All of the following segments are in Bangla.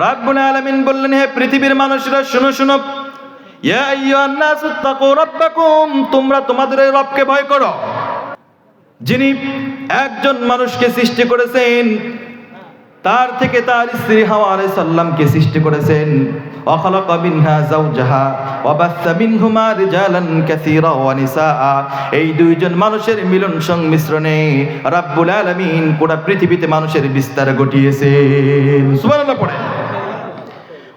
রাব্বুল আলামিন বললেন, হে পৃথিবীর মানুষরা শুনো শুনো, ইয়া আইয়ুহান নাসু তাকু রাব্বাকুম, তোমরা তোমাদের রবকে ভয় করো, যিনি একজন মানুষকে সৃষ্টি করেছেন, তার থেকে তার স্ত্রী হাওয়া আলাইহিস সালামকে সৃষ্টি করেছেন। ওয়া খালাকা মিনহা যাওজাহা ওয়া বাসসা মিনহুমা রিজালান কাসীরা ওয়া নিসাআ। এই দুইজন মানুষের মিলন সংমিশ্রণে রাব্বুল আলামিন পুরো পৃথিবীতে মানুষের বিস্তার ঘটিয়েছেন। সুবহানাল্লাহ পড়ে।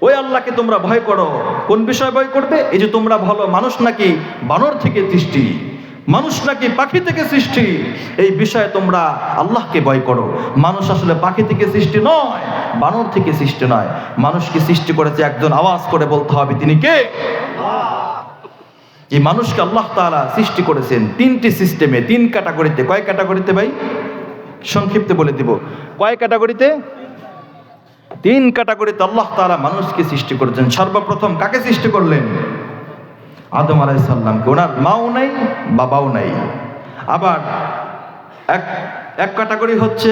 ওই আল্লাহকে তোমরা ভয় করো। কোন বিষয় ভয় করবে? এই যে তোমরা ভালো, মানুষ নাকি বানর থেকে সৃষ্টি, মানুষ নাকি পাখি থেকে সৃষ্টি, এই বিষয়ে তোমরা আল্লাহকে ভয় করো। মানুষ আসলে পাখি থেকে সৃষ্টি নয়, বানর থেকে সৃষ্টি নয়। মানুষকে সৃষ্টি করেছে একজন, আওয়াজ করে বলতে হবে তিনি কে? এই মানুষকে আল্লাহ তাআলা সৃষ্টি করেছেন তিনটি সিস্টেমে, তিন ক্যাটাগরিতে। কয় ক্যাটাগরিতে ভাই? সংক্ষিপ্ত বলে দিব। কয় ক্যাটাগরিতে? তিন ক্যাটাগরিতে আল্লাহ তাআলা মানুষকে সৃষ্টি করেছেন। সর্বপ্রথম কাকে সৃষ্টি করলেন? আদম আলাইহিস সালামকে। ওনার মাও নাই, বাবাও নাই। আবার এক ক্যাটাগরি হচ্ছে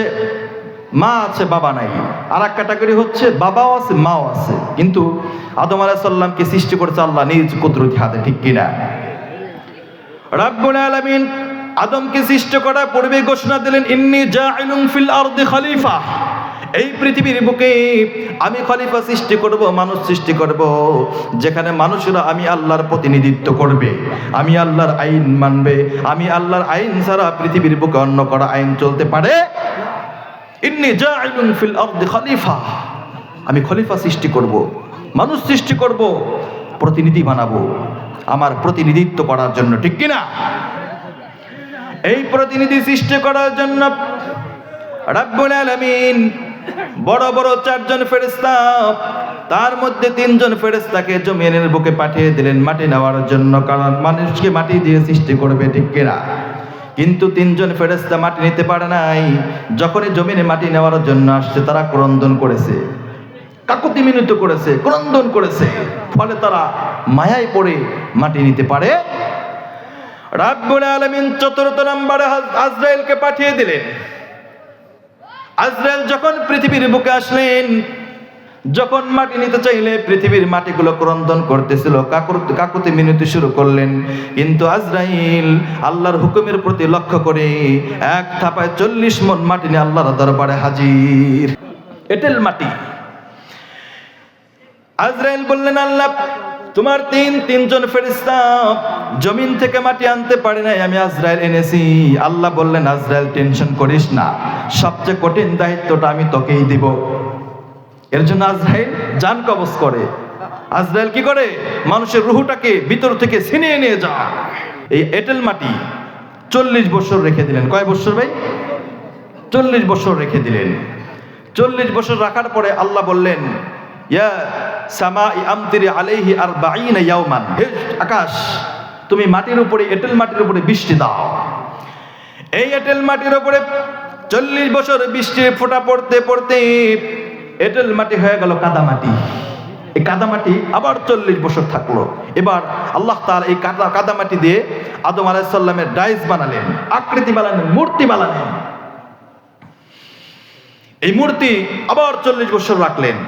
মা আছে, বাবা নাই। আর এক ক্যাটাগরি হচ্ছে বাবাও আছে, মাও আছে, কিন্তু আদম আলাইহিস সালামকে সৃষ্টি করেছে আল্লাহ নিজ কুদরতি হাতে, ঠিক কিনা? রাব্বুল আলামিন আদমকে সৃষ্টি করার পূর্বে ঘোষণা দিলেন, ইন্নী জাইলুন ফিল আরদি খলিফা, এই পৃথিবীর বুকে আমি খলিফা সৃষ্টি করব, মানুষ সৃষ্টি করব, যেখানে মানুষেরা আমি আল্লাহর প্রতিনিধিত্ব করবে, আমি আল্লাহর আইন মানবে। আমি আল্লাহর আইন ছাড়া পৃথিবীর বুকে অন্য করা আইন চলতে পারে? ইন্নী জাইলুন ফিল আরদি খলিফা, আমি খলিফা সৃষ্টি করব, মানুষ সৃষ্টি করব, প্রতিনিধি বানাবো আমার প্রতিনিধিত্ব করার জন্য, ঠিক কিনা? এই প্রতিনিধি সৃষ্টি করার জন্য রাব্বুল আলামিন বড় বড় চারজন ফেরেশতা, তার মধ্যে তিনজন ফেরেশতাকে জমিনের বুকে পাঠিয়ে দিলেন মাটি নেওয়ার জন্য, কারণ মানুষকে মাটি দিয়ে সৃষ্টি করবে, ঠিক কিনা? কিন্তু তিনজন ফেরেশতা মাটি নিতে পারে নাই। যখনই জমিনে মাটি নেওয়ার জন্য আসছে, তারা ক্রন্দন করেছে, কাকুতি মিনতি করেছে, ক্রন্দন করেছে, ফলে তারা মায়ায় পড়ে মাটি নিতে পারে। রাব্বুল আলামিন চতুর্থ নম্বরে আজরাইলকে পাঠিয়ে দিলেন। আজরাইল যখন পৃথিবীর বুকে আসলেন, যখন মাটি নিতে চাইলে পৃথিবীর মাটিগুলো ক্রন্দন করতেছিল, কাকুতি মিনতি শুরু করলেন। কিন্তু আজরাইল আল্লাহর হুকুমের প্রতি লক্ষ্য করে এক থাপায় 40 মণ মাটি নিয়ে আল্লাহর দরবারে হাজির। এঁটেল মাটি। আজরাইল বললেন, আল্লাহ তোমার তিনজন ফেরেশতা জমিন থেকে মাটি আনতে পারে নাই, আমি আজরাইল এনেছি। আল্লাহ বললেন, আজরাইল টেনশন করিস না, সবচেয়ে কঠিন দায়িত্বটা আমি তোকেই দিব। এর জন্য আজরাইল জান কবজ করে। আজরাইল কি করে? মানুষের রুহটাকে ভিতর থেকে ছিনিয়ে নিয়ে যায়। এই এঁটেল মাটি 40 বছর রেখে দিলেন। কয় বছর ভাই? 40 বছর রেখে দিলেন। 40 বছর রাখার পরে আল্লাহ বললেন, ইয়া সামাই আমতিরি আলাইহি 40 ইয়াওমান, হে আকাশ তুমি মাটির উপরে, এঁটেল মাটির উপরে বৃষ্টি দাও। এই এঁটেল মাটির উপরে 40 বছর বৃষ্টির ফোঁটা পড়তে পড়তে এঁটেল মাটি হয়ে গেল কাদা মাটি। এই কাদা মাটি আবার 40 বছর থাকলো। এবার আল্লাহ তাআলা এই কাদা মাটি দিয়ে আদম আলাইহিস সালামের ডাইস বানালেন, আকৃতি বানালেন, মূর্তি বানালেন। এই মূর্তি আবার 40 বছর রাখলেন।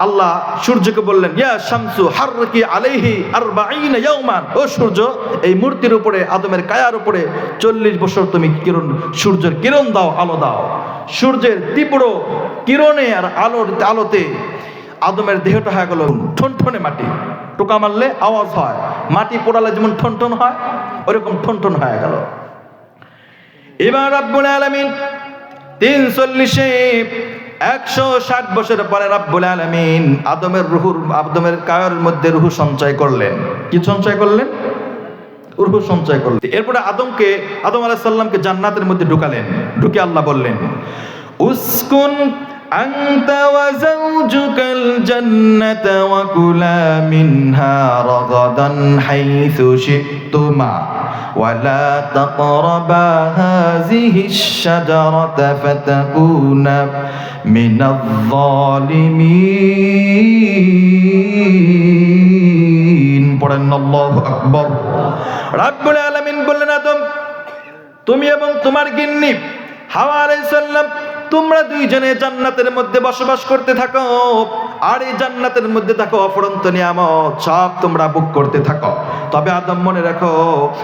আল্লাহ সূর্যকে বললেন, ইয়া শামসু হারকি আলাইহি 40 ইয়াওমান, ও সূর্য এই মূর্তির উপরে, আদমের কায়ার উপরে 40 বছর তুমি কিরণ, সূর্যের কিরণ দাও, আলো দাও। সূর্যের তীব্র কিরণে আর আলোতে আদমের দেহটা হয়ে গেল ঠনঠনে মাটি। টোকা মারলে আওয়াজ হয়, মাটি পোড়ালে যেমন ঠনঠন হয়, ওরকম ঠনঠন হয়ে গেল। এবার রাব্বুল আলামিন 160 বছর পরে রাব্বুল আলামিন আদমের কায়ার মধ্যে রূহ সঞ্চয় করলেন। কি সঞ্চয় করলেন? রূহ সঞ্চয় করলেন। এরপরে আদম আলাইহিস সালামকে জান্নাতের মধ্যে ঢুকালেন। ঢুকে আল্লাহ বললেন, উসকুন আনতা ওয়া যাওজুকাল জান্নাতা ওয়া কুলা মিনহা রাগাদান হাইসু শি'তুমা ওয়া লা তাকরাবা হাযিহিশ শাজারাতা ফাতাকুনা মিনাল যালিমিন। পড়েন আল্লাহু আকবার। রাব্বুল আলামিন বললেন, আদম তুমি এবং তোমার গিন্নি হাওয়া আলাইহিস সালাম তোমরা দুইজনে জান্নাতের মধ্যে বসবাস করতে থাকো, আর এই জান্নাতের মধ্যে থাকো অফুরন্ত নিয়ামত সব তোমরা ভোগ করতে থাকো। তবে আদম মনে রাখো,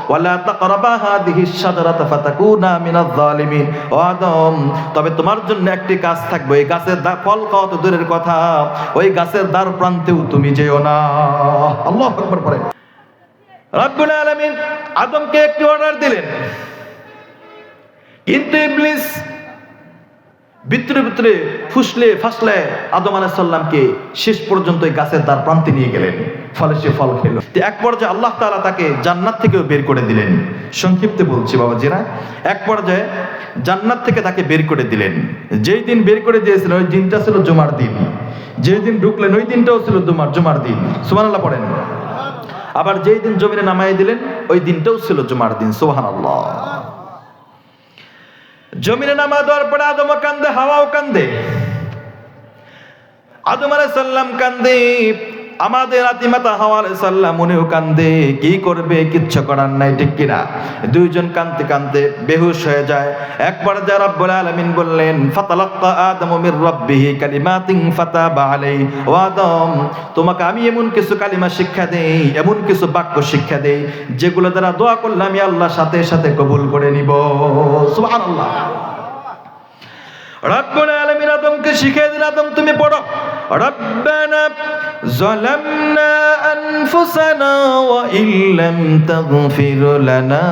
ওয়ালা তাকরাবা হাদিহিশ শাজারাতা ফাতাকুনা মিনাজ জালিমিন। ও আদম, তবে তোমার জন্য একটি গাছ থাকবে, এই গাছের ফল খাওয়া তো দূরের কথা, ওই গাছের দ্বার প্রান্তেও তুমি যেও না। আল্লাহু আকবার পড়েন। রব্বুল আলামিন আদমকে একটি অর্ডার দিলেন, কিন্তু ইবলিস ভিতরে ভিতরে ফুসলে ফাসলে আদম আলাইহিস সালামকে শেষ পর্যন্ত এই গাছের দ্বার প্রান্তে নিয়ে গেলেন, ফলে সে ফল খেলো। এক পর্যায়ে আল্লাহ তাআলা তাকে জান্নাত থেকেও বের করে দিলেন। সংক্ষিপ্তে বলছি বাবাজিরা, এক পর্যায়ে জান্নাত থেকে তাকে বের করে দিলেন। যেই দিন বের করে দিয়েছিলেন ওই দিনটা ছিল জুমার দিন, যেই দিন ঢুকলেন ওই দিনটাও ছিল জুমার দিন। সুবহানাল্লাহ পড়েন। আবার যেই দিন জমিনে নামাই দিলেন ওই দিনটাও ছিল জুমার দিন। সুবহানাল্লাহ। জমিনে নামা দেওয়ার পরে আদমও কান্দে, হাওয়াও কান্দে। আদম আলাইহিস সালাম কান্দে, আমাদের আদিমাতা হাওয়া আলাইহিস সালাম উনিও কান্দে। কি করবে, কিচ্ছু করার নাই, ঠিক কিনা? দুইজন কান্দতে কান্দতে বেহুশ হয়ে যায়। একবার যা রব্বুল আলামিন বললেন, ফাতালাক্কা আদমু মির রাব্বিহি কালিমাতিন ফাতাবা আলাইহি। ও আদম, তোমাকে আমি এমন কিছু কালিমা শিক্ষা দেই, এমন কিছু বাক্য শিক্ষা দেই, যেগুলো দ্বারা দোয়া করলে আমি আল্লাহর সাথে সাথে কবুল করে নিব। সুবহানাল্লাহ। রব্বুল আলামিন আদমকে শিখিয়ে দিলেন, আদম তুমি পড়ো, রব্বানা যালামনা আনফুসানা ওয়া ইল্লাম তাগফির লানা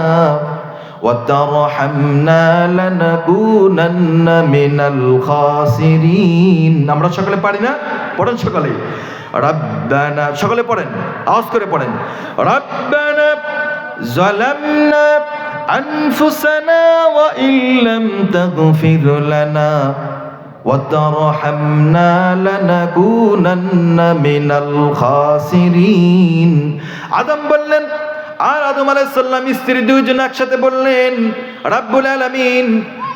ওয়া তারহামনা লানাকুনান্না মিনাল খাসিরিন। আমরা সকলে পারি না? পড়েন সকলে, রব্বানা, সকলে পড়েন, আওয়াজ করে পড়েন, রব্বানা যালামনা أنفسنا وإن لم تغفر لنا وترحمنا لنكونن من الخاسرين। আদম বললেন, আর আদম আলাইহিস সালাম স্ত্রী দুইজন একসাথে বললেন, রব্বুল আলামিন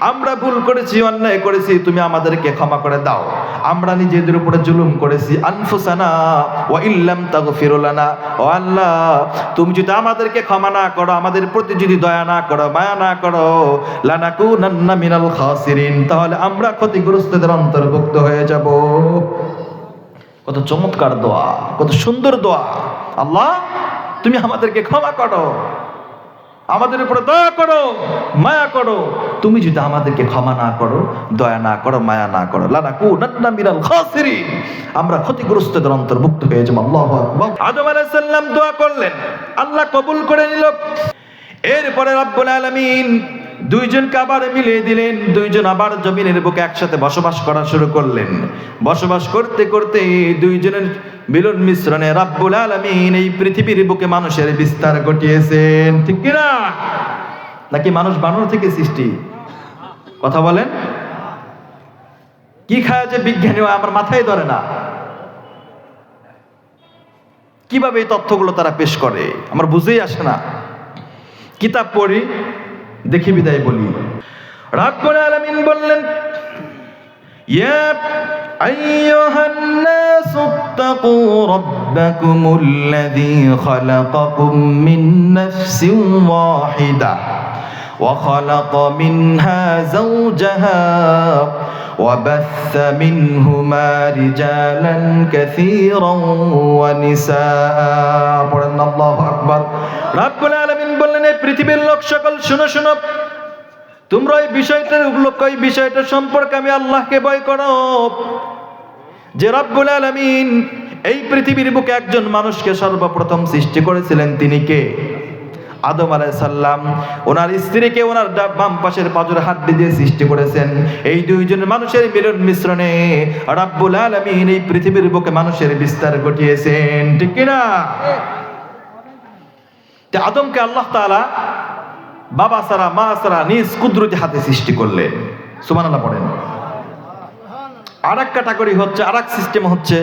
আমরা ভুল করেছি, অন্যায় করেছি, তুমি আমাদেরকে ক্ষমা করে দাও। আমরা নিজেদের উপরে জুলুম করেছি। আনফুসানা ওয়া ইল্লাম তাগফির লানা, ও আল্লাহ তুমি যদি আমাদেরকে ক্ষমা না করো, আমাদের প্রতি যদি দয়া না করো, মায়া না করো, লানাকুনান্না মিনাল খাসিরিন, তাহলে আমরা ক্ষতিগ্রস্তদের অন্তর্ভুক্ত হয়ে যাব। কত চমৎকার দোয়া, কত সুন্দর দোয়া। আল্লাহ তুমি আমাদেরকে ক্ষমা করো, আমাদের উপরে দয়া করো, মায়া করো। তুমি যদি আমাদেরকে ক্ষমা না করো, দয়া না করো, মায়া না করো, লানাকুনান্না মিনাল খাসিরিন, আমরা ক্ষতিগ্রস্তদের অন্তর্ভুক্ত হয়ে যাব। আল্লাহু আকবার। আদম আলাইহিস সালাম দোয়া করলেন, আল্লাহ কবুল করে নিল। এরপরে রব্বুল আলামিন দুইজনকে আবার মিলিয়ে দিলেন, দুইজন আবার জমিনের বুকে একসাথে বসবাস করা শুরু করলেন। বসবাস করতে করতে দুইজনের মিলন মিশ্রণে রব্বুল আলামিন এই পৃথিবীর বুকে মানুষের বিস্তার ঘটিয়েছেন, ঠিক কি না? নাকি মানুষ বানর থেকে সৃষ্টি? কথা বলেন। কি খায় যে বিজ্ঞানী আমার মাথায় ধরে না, কিভাবে এই তথ্যগুলো তারা পেশ করে আমার বুঝেই আসে না। কিতাব পড়ি, দেখি বিদায় বলি। রব্বুল আলামিন বললেন, ইয়া আইয়ুহান নাসু তাকু রাব্বাকুমুল্লাযী খালাকাকুম মিন নাফসিন ওয়াহিদাহ ওয়া খালাকা মিনহা যাওজাহা ওয়া বাসসা মিনহুমা রিজালান কাসীরান ওয়া নিসা। পড়েন আল্লাহু আকবার। রব্বুল আলামিন বললেন, এই পৃথিবীর লোক সকল শুনো শুনো, তোমরা এই বিষয়টা সম্পর্কে আমি আল্লাহকে ভয় করো, যে রব্বুল আলামিন এই পৃথিবীর বুকে একজন মানুষকে সর্বপ্রথম সৃষ্টি করেছিলেন। তিনি কে? আদম আলাইহিস সালাম। ওনার স্ত্রীকে ওনার বাম পাশের পাঁজর হাড্ডি দিয়ে সৃষ্টি করেছেন। এই দুইজন মানুষের মিলন মিশ্রণে রব্বুল আলামিন এই পৃথিবীর বুকে মানুষের বিস্তার ঘটিয়েছেন, ঠিক কি না? আদমকে আল্লাহ তাআলা বাবা সারা মা সারা নিজ কুদরতি হাতে সৃষ্টি করলেন। সুবহানাল্লাহ পড়েন। আরেক ক্যাটাগরি হচ্ছে, আরেক সিস্টেম হচ্ছে,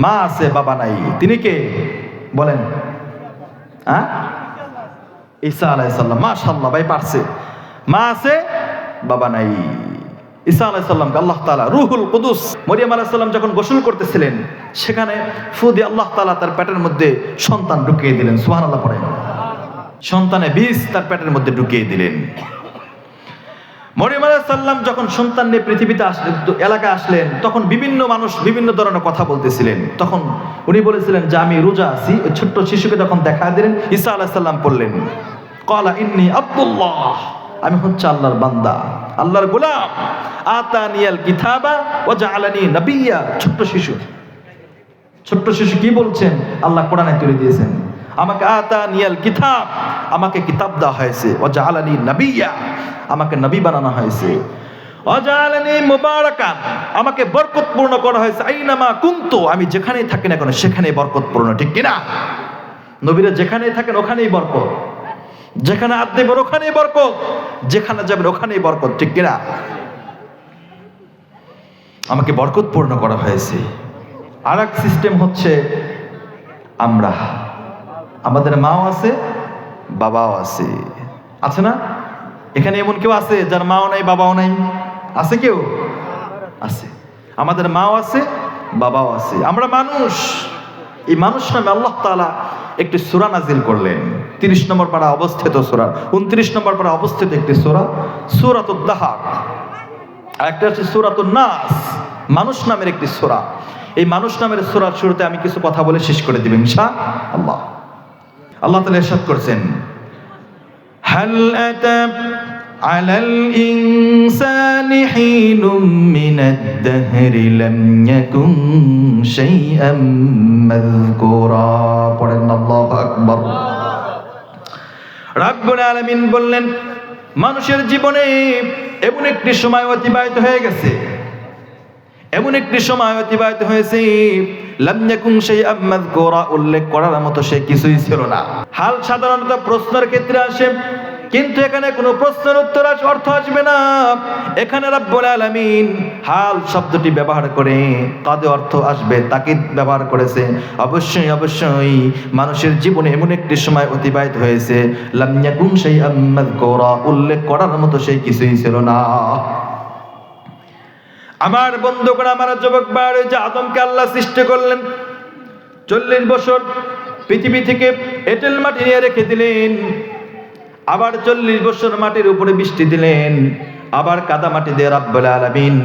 মা আছে বাবা নাই। তিনি কে বলেন? হ্যাঁ, ঈসা আলাইহিস সালাম। মাশাআল্লাহ ভাই পারছে। মা আছে বাবা নাই। ঈসা আলাইহিস সালামকে আল্লাহ তাআলা রূহুল কুদুস, মরিয়ম আলাইহিস সালাম যখন গোসল করতেছিলেন সেখানে ফু দিয়ে আল্লাহ তাআলা তার পেটের মধ্যে সন্তান ঢুকিয়ে দিলেন। সুবহানাল্লাহ পড়েন। সন্তানে বীজ তার পেটের মধ্যে ঢুকিয়ে দিলেন। মরিয়ম আলাইহিস সালাম যখন সন্তান নিয়ে পৃথিবীতে আসলেন, এলাকায় আসলেন, তখন বিভিন্ন মানুষ বিভিন্ন ধরনের কথা বলতেছিলেন। তখন উনি বলেছিলেন যে আমি রোজা আছি। ওই ছোট্ট শিশুকে যখন দেখা দিলেন, ঈসা আলাইহিস সালাম বললেন ক্বালা ইন্নী আব্দুল্লাহ, আমি হচ্ছে আল্লাহর বান্দা, আল্লাহর গোলাম। আতানিয়াল কিতাবা ওয়া জাআলানি নাবিয়্যা। ছোট্ট শিশু কি বলছেন? আল্লাহ কোরআনে তুলে দিয়েছেন, আমাকে আতানিয়াল কিতাব, আমাকে কিতাব দেওয়া হয়েছে, ওয়া জাআলানি নাবিয়্যা, আমাকে নবী বানানো হয়েছে, ওয়া জাআলানি মুবারাকান, আমাকে বরকতপূর্ণ করা হয়েছে, আইনামা কুনতু, আমি যেখানেই থাকি না কেন সেখানেই বরকতপূর্ণ। ঠিক কিনা? নবীরা যেখানেই থাকেন ওখানেই বরকত, যেখানে হাত দেবেন ওখানেই বরকত, যেখানে যাবেন ওখানেই বরকত। ঠিক কিনা? আমাকে বরকতপূর্ণ করা হয়েছে। আর এক সিস্টেম হচ্ছে, আমাদের মাও আছে, বাবাও আছে, আছে না? এখানে এমন কেউ আছে যার মাও নাই, বাবাও নাই? আছে কেউ? আছে। আমাদের মাও আছে, বাবাও আছে, আমরা মানুষ। এই মানুষ নামে আল্লাহ তাআলা একটি সূরা নাজিল করলেন। 30 নম্বর পারা অবস্থিত সূরা, 29 নম্বর পারা অবস্থিত একটি সূরা, সূরাতুদ দাহার। আর একটা হচ্ছে সূরাতুন নাস, মানুষ নামের একটি সূরা। এই মানুষ নামের সূরার শুরুতে আমি কিছু কথা বলে শেষ করে দিব ইনশাআল্লাহ। আল্লাহ তাআলা ইরশাদ করেছেন, হাল আতা আলাল ইনসানি হিনুম মিনাদ দাহরি লাম ইয়াকুন শাইআম মাযকুরা। পড়েন আল্লাহু আকবার। রাব্বুল আলামিন বললেন, মানুষের জীবনে এমন একটি সময় অতিবাহিত হয়ে গেছে, এমন একটি সময় অতিবাহিত হয়েছে, লাম ইয়াকুন শাইআম মাযকুরা, উল্লেখ করার মতো সে কিছুই ছিল না। হাল সাধারণত প্রশ্নের ক্ষেত্রে আসে, কিন্তু এখানে কোনো প্রশ্নের উত্তর অর্থ আসবে না। এখানে রাব্বুল আলামিন হাল শব্দটি ব্যবহার করে কাদে অর্থ আসবে, তাকিদ ব্যবহার করেছে। অবশ্যই মানুষের জীবনে এমন একটি সময় অতিবাহিত হয়েছে, লাম ইয়াকুন শাইআম মাযকুরা, উল্লেখ করার মতো সেই কিছুই ছিল না। আমার বন্ধুগণ, আমার যুবক ভাই, যে আদমকে আল্লাহ সৃষ্টি করলেন, 40 বছর পৃথিবী থেকে এঁটেল মাটি নিয়ে রেখে দিলেন, আবার 40 বছর মাটির উপরে বৃষ্টি দিলেন, আবার কাদা মাটি দিয়ে রাব্বুল আলামিন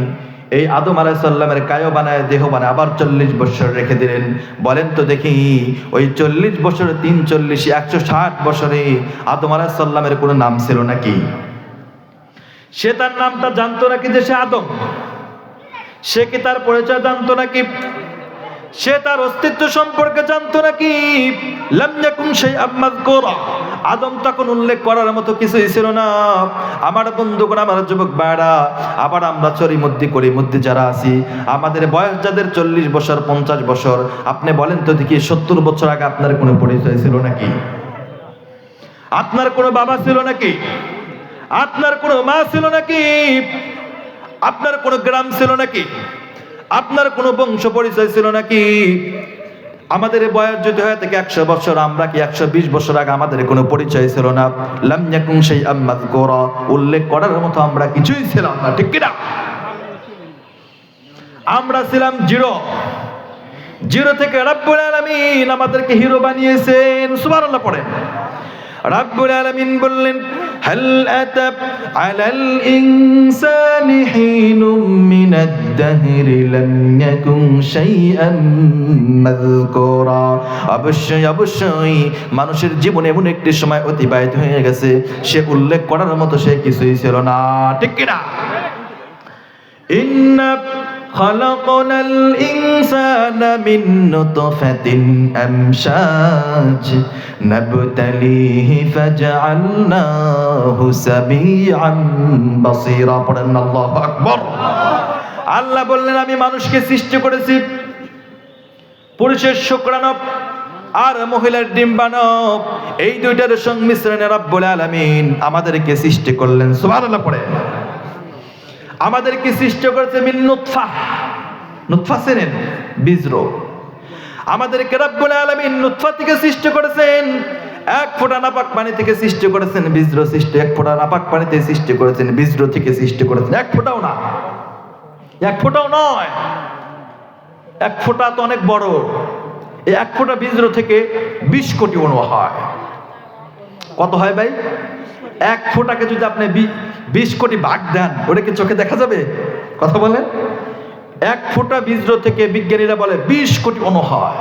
এই আদম আলাইহিস সালামের কায় বানায়, দেহ বানায় আবার 40 বছর রেখে দিলেন। বলেন তো দেখি, ওই 40 বছরে 3 40 160 বছরে আদম আলাইহিস সালামের কোনো নাম ছিল নাকি? সে তার নামটা জানতো নাকি যে সে আদম? সে কি তার পরিচয় জানতো নাকি? সে তার অস্তিত্ব সম্পর্কে জানতো নাকি? লাম ইয়াকুন শাইআম মাযকুরা, আদম তখন উল্লেখ করার মতো কিছুই ছিল না। আমার বন্ধুগণ, আমার যুবক ভাইরা, আবার আমরা চরি মধ্যে যারা আছি, আমাদের বয়স যাদের 40 বছর 50 বছর, আপনি বলেন তো দেখি 70 বছর আগে আপনার কোনো পরিচয় ছিল নাকি? আপনার কোনো বাবা ছিল নাকি? আপনার কোনো মা ছিল নাকি? আপনার কোনো গ্রাম ছিল নাকি? আপনার কোনো বংশ পরিচয় ছিল নাকি? আমাদের বয়স যদি হয়ে থাকে 100 বছর, আমরা কি 120 বছর আগে আমাদের কোনো পরিচয় ছিল না? লাম ইয়াকুন শাইআম মাযকুরা, উল্লেখ করার মতো আমরা কিছুই ছিলাম না। ঠিক কিনা? আমরা ছিলাম জিরো থেকে রাব্বুল আলামিন আমাদেরকে হিরো বানিয়েছেন। সুবহানাল্লাহ পড়েন। রাব্বুল আলামিন বললেন, হাল আতা আলাল ইনসানি হিনুম মিনাদ দাহরি লাম ইয়াকুন শাইআম মাযকুরা। অবশ্যই মানুষের জীবনে এমন একটি সময় অতিবাহিত হয়ে গেছে, সে উল্লেখ করার মতো সে কিছুই ছিল না। ঠিক কিনা? ইন্না খালাকনাল ইনসানা মিন নুতফাতিন আমশাজ নাবতালিহি ফাজআলনাহু সামিআন বাসীরা। পড়েন আল্লাহু আকবার। আল্লাহ বললেন, আমি মানুষকে সৃষ্টি করেছি পুরুষের শুক্রাণু আর মহিলার ডিম্বাণু, এই দুইটার সংমিশ্রণে রাব্বুল আলামিন আমাদেরকে সৃষ্টি করলেন। সুবহানাল্লাহ পড়ে। আমাদেরকে সৃষ্টি করেছে মিন নুতফা চেনেন? বীজর। আমাদেরকে রাব্বুল আলামিন নুতফা থেকে সৃষ্টি করেছেন, এক ফোঁটা নাপাক পানি থেকে সৃষ্টি করেছেন বীজর সৃষ্টি, এক ফোঁটা নাপাক পানিতে সৃষ্টি করেছেন, বীজর থেকে সৃষ্টি করেছেন। এক ফোঁটাও না, এক ফোঁটাও নয়। এক ফোঁটা তো অনেক বড়। এই এক ফোঁটা বীজর থেকে 20 কোটি অণু হয়। কত হয় ভাই? এক ফোঁটাকে যদি আপনি 20 কোটি ভাগ দেন, ওটা কি চোখে দেখা যাবে? কথা বলেন। এক ফোঁটা বীজ থেকে বিজ্ঞানীরা বলে 20 কোটি অণু হয়।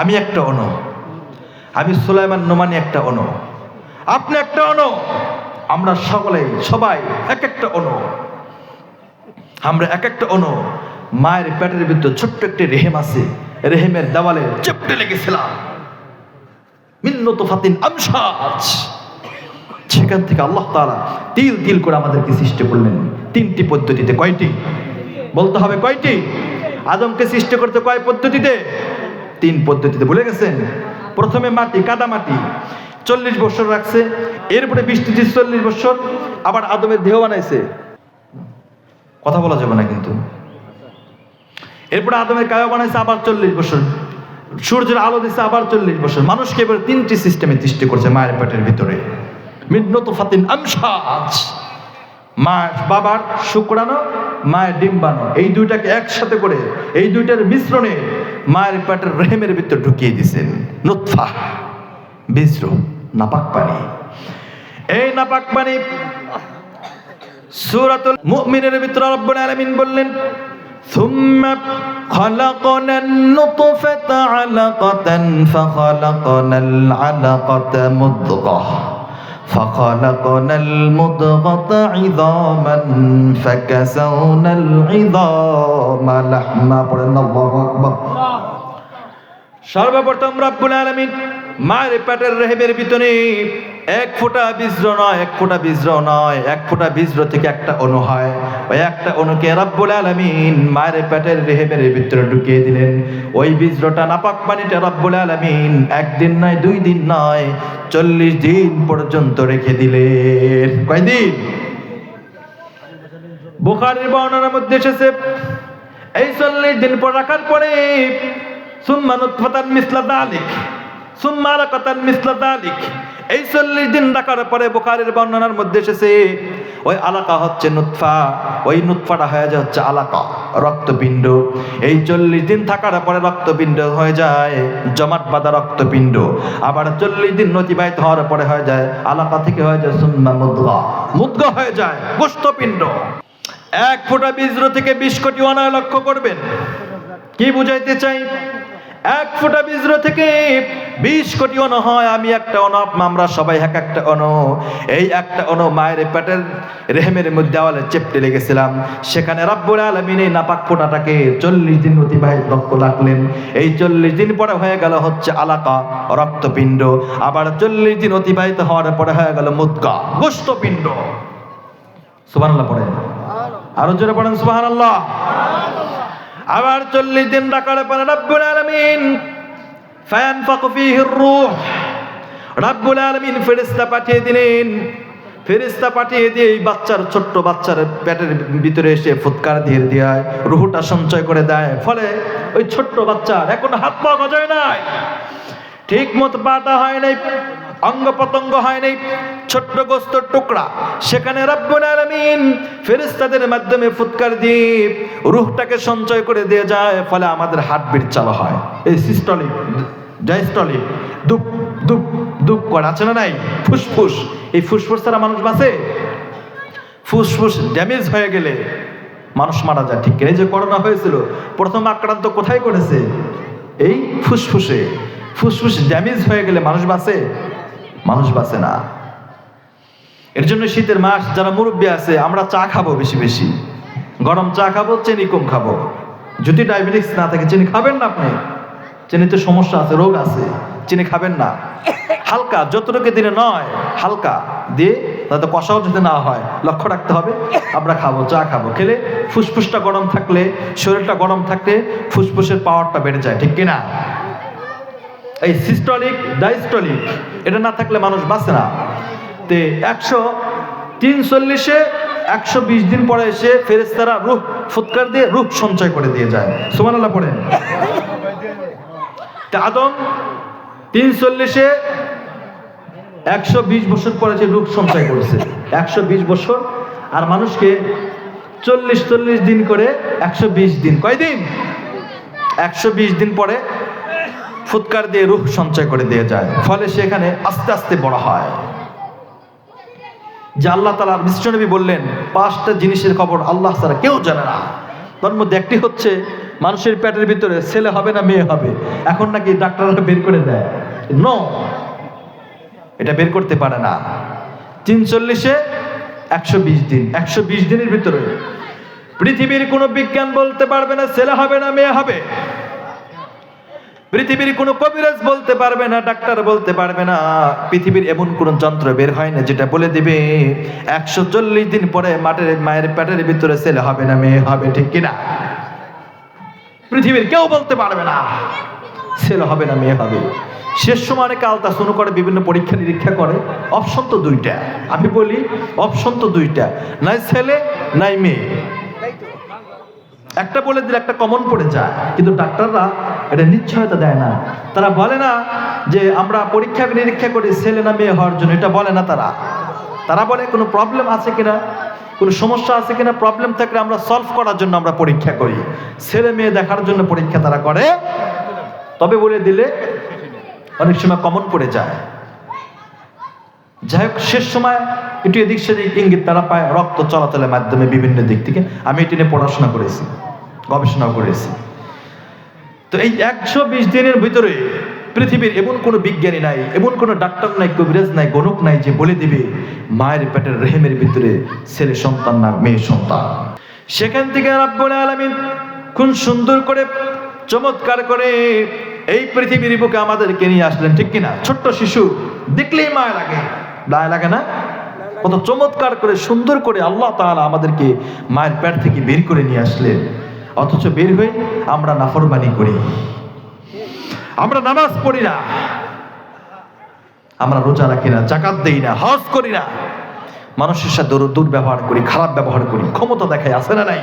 আমি একটা অণু, আমি সুলাইমান নোমানী একটা অণু, আপনি একটা অণু, আমরা সবাই এক একটা অণু। আমরা এক একটা অণু। মায়ের পেটের ভিতর ছোট্ট একটি রেহেম আছে, রেহেমের দেওয়ালে চেপটে লেগেছিলাম। মিন নুতফাতিন আমশাজ, সেখান থেকে আল্লাহ তাআলা তিল তিল করে আমাদেরকে সৃষ্টি করলেন 3টি পদ্ধতিতে। কয়টি বলতে হবে? কয়টি? আদমকে সৃষ্টি করতে কয় পদ্ধতিতে? 3 পদ্ধতিতে। ভুলে গেছেন? প্রথমে মাটি, কাদা মাটি 40 বছর রাখছে, এরপরে বৃষ্টি 40 বছর, আবার আদমের দেহ বানাইছে। কথা বলা যাবে না কিন্তু। এরপরে আদমের কায়া বানাইছে আবার 40 বছর, সূর্যের আলো দিচ্ছে আবার 40 বছর। মানুষকে এবার 3টি সিস্টেমে সৃষ্টি করছে মায়ের পেটের ভিতরে। মিন নুতফাতিন আমশাজ, বাবার শুক্রাণু, মায়ের ডিম্বাণু, এই দুইটাকে একসাথে করে, এই দুইটার মিশ্রণে মায়ের পেটের রেহেমের ভিতর ঢুকিয়ে দিয়েছেন নুতফা, বীজ, নাপাক পানি। এই নাপাক পানি সূরাতুল মুমিনের ভিতরে রব্বুল আলামিন বললেন, সুম্মা খালাকনান নুতফাতা আলাকাতান ফাখালাকনাল আলাকাতা মুদগাহ ফাখালাকনাল মুদগাতা ইযামান ফাকাসাওনাল ইযামা লাহমা। পড়েন আল্লাহু আকবার। সর্বপ্রথম রব্বুল আলামিন মায়ের পেটের রেহেমের ভিতরে এক ফোঁটা বীজ নয়, এক ফোঁটা বীজ নয়, এক ফোঁটা বীজ থেকে একটা অণু হয়। ওই একটা অণুকে রব্বুল আলামিন মায়ের পেটের রেহেমের ভিতরে ঢুকিয়ে দিলেন। ওই বীজটা নাপাক পানিটা রব্বুল আলামিন 1 দিন নয়, 2 দিন নয়, 40 দিন পর্যন্ত রেখে দিলেন। কয়দিন? বুখারীর বর্ণনার মধ্যে এসেছে, এই 40 দিন পর রাখার পরে সুম্মা নুতফাতান মিসলা যালিক সুম্মা আলাকাতান মিসলা যালিক, এই 40 দিন রাখার পরে বুখারীর বর্ণনার মধ্যে এসেছে ওই আলাকা হচ্ছে নুতফা, ওই নুতফাটা হয়ে যায় হচ্ছে আলাকা, রক্তপিণ্ড। এই 40 দিন থাকার পরে রক্তপিণ্ড হয়ে যায় জমাট বাঁধা রক্তপিণ্ড। আবার 40 দিন অতিবাহিত হওয়ার পরে হয়ে যায় আলাকা থেকে হয়ে যায় সুম্মা মুদগা, মুদগা হয়ে যায় গোশতপিণ্ড। এক ফোঁটা বীজ থেকে 20 কোটি অণু। লক্ষ্য করবেন কি বুঝাইতে চাই? এক ফোঁটা বীজ থেকে 20 কোটি অণু হয়। আমি একটা অণু, আমরা সবাই এক একটা অণু। এই একটা অণু মায়ের পেটের রেহেমের মধ্যে দেওয়ালে চেপটে লেগেছিলাম। সেখানে রব্বুল আলামিন এই নাপাক ফোঁটাটাকে 40 দিন অতিবাহিত রাখলেন। এই 40 দিন পরে হয়ে গেল হচ্ছে আলাকা, রক্তপিণ্ড। আবার 40 দিন অতিবাহিত হওয়ার পরে হয়ে গেল মুদগা, গোশতপিণ্ড। সুবহানাল্লাহ পড়েন, আরো জোরে পড়েন সুবহানাল্লাহ। আবার 40 দিন রাখার পরে রব্বুল আলামিন ফায়ানফাকু ফীহির রূহ, রব্বুল আলামিন ফেরেশতা পাঠিয়ে দিলেন। ফেরেশতা পাঠিয়ে দিয়ে এই ছোট্ট বাচ্চার পেটের ভিতরে এসে ফুৎকার দিয়ে দেয়, রূহটা সঞ্চয় করে দেয়। ফলে ওই ছোট্ট বাচ্চার এখনো হাত পা গজায় নাই, ঠিক মতো পাটা হয় নাই, অঙ্গ প্রত্যঙ্গ হয় নাই, ছোট্ট গোস্তের টুকরা। সেখানে রব্বুল আলামিন ফেরেশতাদের মাধ্যমে ফুৎকার দিয়ে রূহটাকে সঞ্চয় করে দিয়ে যায়। ফলে আমাদের হার্টবিট চালু হয়। এই সিস্টলিক, ডায়াস্টলিক, দুপ দুপ দুপ করে, আছে না নাই? ফুসফুস, এই ফুসফুস ছাড়া মানুষ বাঁচে? ফুসফুস ড্যামেজ হয়ে গেলে মানুষ মারা যায়। ঠিক এই যে করোনা হয়েছিল, প্রথম আক্রান্ত কোথায় করেছে? এই ফুসফুসে। ফুসফুস ড্যামেজ হয়ে গেলে মানুষ বাঁচে? মানুষ বাঁচে না। এর জন্য শীতের মাস যারা মুরব্বী আছে, আমরা চা খাবো বেশি বেশি, গরম চা খাবো, চিনি কম খাবো। যদি ডায়াবেটিস না থাকে চিনি খাবেন না আপনি, চিনিতে সমস্যা আছে, রোগ আছে, চিনি খাবেন না। হালকা, যতটুকু দিনে নয় হালকা দিয়ে, যাতে কষাও যদি না হয় লক্ষ্য রাখতে হবে। আমরা খাবো, চা খাবো, খেলে ফুসফুসটা গরম থাকলে, শরীরটা গরম থাকলে ফুসফুসের পাওয়ারটা বেড়ে যায়, ঠিক কিনা? এই সিস্টলিক, ডায়াস্টলিক, এটা না থাকলে মানুষ বাঁচে না। তে 143-এ 120 দিন পরে এসে ফেরেশতারা রূহ ফুৎকার দিয়ে রূহ সঞ্চয় করে দিয়ে যায়। সুবহানাল্লাহ পড়েন। তা আদম 43-এ 120 বছর পরে যে রূহ সঞ্চয় করেছে, 120 বছর। আর মানুষকে 40 দিন করে 120 দিন, কয়দিন? 120 দিন পরে ফুৎকার দিয়ে রূহ সঞ্চয় করে দিয়ে যায়। ফলে সেখানে আস্তে আস্তে বড় হয়। যে আল্লাহ তাআলার বিশ্বনবী বললেন 5টা জিনিসের খবর আল্লাহ ছাড়া কেউ জানে না। তার মধ্যে একটি হচ্ছে মানুষের পেটের ভিতরে ছেলে হবে না মেয়ে হবে। এখন নাকি ডাক্তাররা বের করে দেয়, নো, এটা বের করতে পারে না। 43-এ 120 দিন, 120 দিনের ভিতরে পৃথিবীর কোনো বিজ্ঞান বলতে পারবে না ছেলে হবে না মেয়ে হবে। পৃথিবীর কোনো কবিরাজ বলতে পারবে না, ডাক্তার বলতে পারবে না, পৃথিবীর এমন কোন যন্ত্র বের হয় না যেটা বলে দিবে 140 দিন পরে মায়ের পেটের ভিতরে ছেলে হবে না মেয়ে হবে, ঠিক কিনা? পৃথিবীর কেউ বলতে পারবে না ছেলে হবে না মেয়ে হবে। শেষ সময় অনেকে আলট্রাসাউন্ড করে, বিভিন্ন পরীক্ষা নিরীক্ষা করে, অপশন তো 2টা। আমি বলি অপশন তো 2টা, নাই ছেলে নাই মেয়ে। একটা বলে দিলে একটা কমন পড়ে যায়, কিন্তু ডাক্তাররা এটা নিশ্চয়তা দেয় না। তারা বলে না যে আমরা পরীক্ষা নিরীক্ষা করি ছেলে না মেয়ে হওয়ার জন্য, এটা বলে না তারা বলে কোনো প্রবলেম আছে কিনা, কোনো সমস্যা আছে কিনা, প্রবলেম থাকলে আমরা সলভ করার জন্য আমরা পরীক্ষা করি, ছেলে মেয়ে দেখার জন্য পরীক্ষা তারা করে। তবে বলে দিলে অনেক সময় কমন পড়ে যায়। যাই হোক, শেষ সময় একটু এদিক সেদিক ইঙ্গিত তারা পায় রক্ত চলাচলের মাধ্যমে বিভিন্ন দিক থেকে। আমি এটি নিয়ে পড়াশোনা করেছি, গবেষণা করেছি। তো এই 120 দিনের ভিতরে পৃথিবীর এমন কোনো বিজ্ঞানী নাই, এমন কোনো ডাক্তার নাই, কবিরাজ নাই, গণক নাই যে বলে দিবে মায়ের পেটের রেহেমের ভিতরে ছেলে সন্তান না মেয়ে সন্তান। সেখান থেকে রাব্বুল আলামিন খুব সুন্দর করে চমৎকার করে এই পৃথিবীর বুকে আমাদেরকে নিয়ে আসলেন, ঠিক কিনা? ছোট্ট শিশু দেখলেই মায়া লাগে, গায়ে লাগে না? কত চমৎকার করে সুন্দর করে আল্লাহ তাআলা আমাদেরকে মায়ের পেট থেকে বের করে নিয়ে আসলেন। অথচ বের হয়ে আমরা নাফরমানি করি, আমরা নামাজ পড়ি না, আমরা রোজা রাখি না, যাকাত দেই না, হজ করি না, মানুষের সাথে দুর্ব্যবহার করি, খারাপ ব্যবহার করি, ক্ষমতা দেখাই, আছে না নাই?